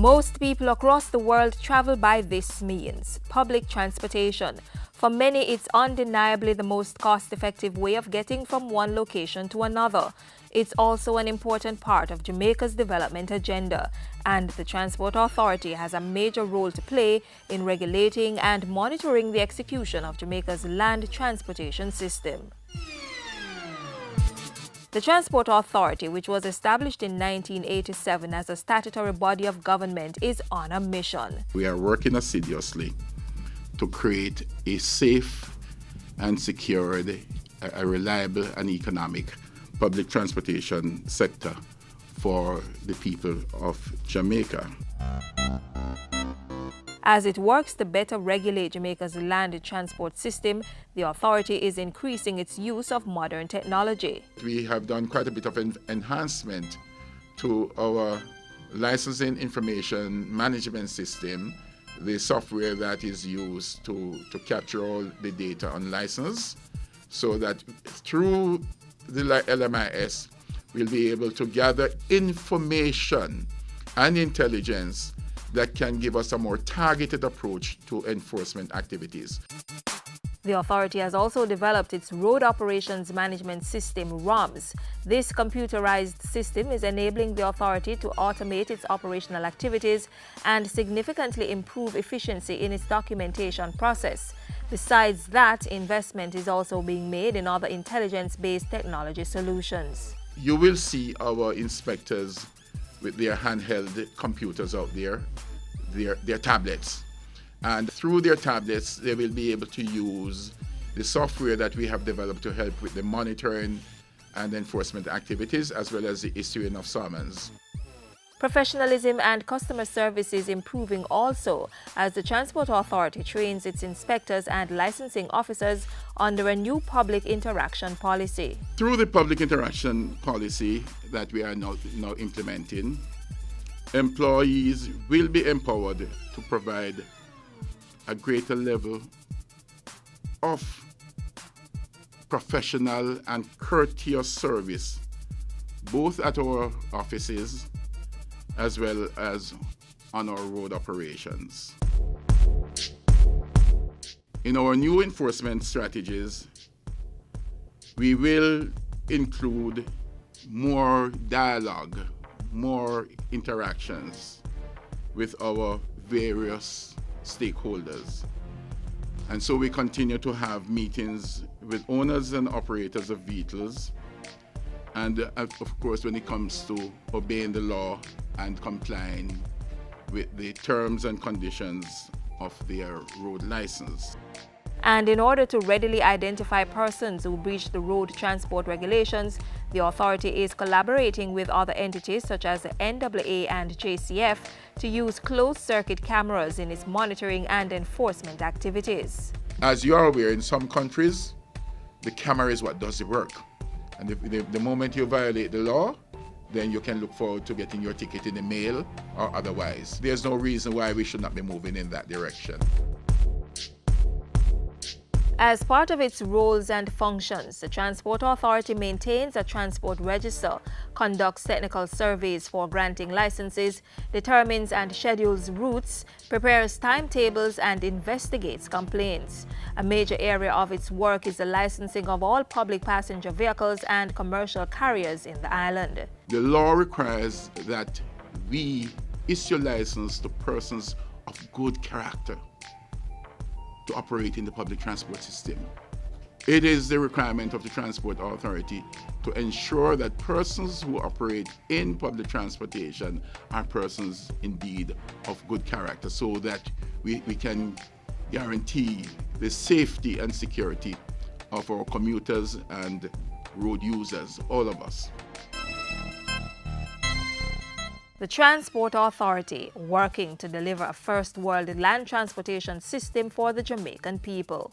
Most people across the world travel by this means, public transportation. For many, it's undeniably the most cost-effective way of getting from one location to another. It's also an important part of Jamaica's development agenda, and the Transport Authority has a major role to play in regulating and monitoring the execution of Jamaica's land transportation system. The Transport Authority, which was established in 1987 as a statutory body of government, is on a mission. We are working assiduously to create a safe and secured, a reliable and economic public transportation sector for the people of Jamaica. As it works to better regulate Jamaica's land transport system, the authority is increasing its use of modern technology. We have done quite a bit of enhancement to our licensing information management system, the software that is used to capture all the data on license, so that through the LMIS, we'll be able to gather information and intelligence that can give us a more targeted approach to enforcement activities. The authority has also developed its Road Operations Management System, ROMS. This computerized system is enabling the authority to automate its operational activities and significantly improve efficiency in its documentation process. Besides that, investment is also being made in other intelligence-based technology solutions. You will see our inspectors with their handheld computers out there, their tablets. And through their tablets, they will be able to use the software that we have developed to help with the monitoring and enforcement activities, as well as the issuing of summons. Professionalism and customer service is improving also as the Transport Authority trains its inspectors and licensing officers under a new public interaction policy. Through the public interaction policy that we are now implementing, employees will be empowered to provide a greater level of professional and courteous service, both at our offices as well as on our road operations. In our new enforcement strategies, we will include more dialogue, more interactions with our various stakeholders. And so we continue to have meetings with owners and operators of vehicles, and of course when it comes to obeying the law and complying with the terms and conditions of their road license. And in order to readily identify persons who breach the road transport regulations, the authority is collaborating with other entities such as the NAA and JCF to use closed-circuit cameras in its monitoring and enforcement activities. As you are aware, in some countries, the camera is what does the work. And the moment you violate the law, then you can look forward to getting your ticket in the mail or otherwise. There's no reason why we should not be moving in that direction. As part of its roles and functions, the Transport Authority maintains a transport register, conducts technical surveys for granting licenses, determines and schedules routes, prepares timetables, and investigates complaints. A major area of its work is the licensing of all public passenger vehicles and commercial carriers in the island. The law requires that we issue license to persons of good character to operate in the public transport system. It is the requirement of the Transport Authority to ensure that persons who operate in public transportation are persons indeed of good character, so that we can guarantee the safety and security of our commuters and road users, all of us. The Transport Authority, working to deliver a first-world land transportation system for the Jamaican people.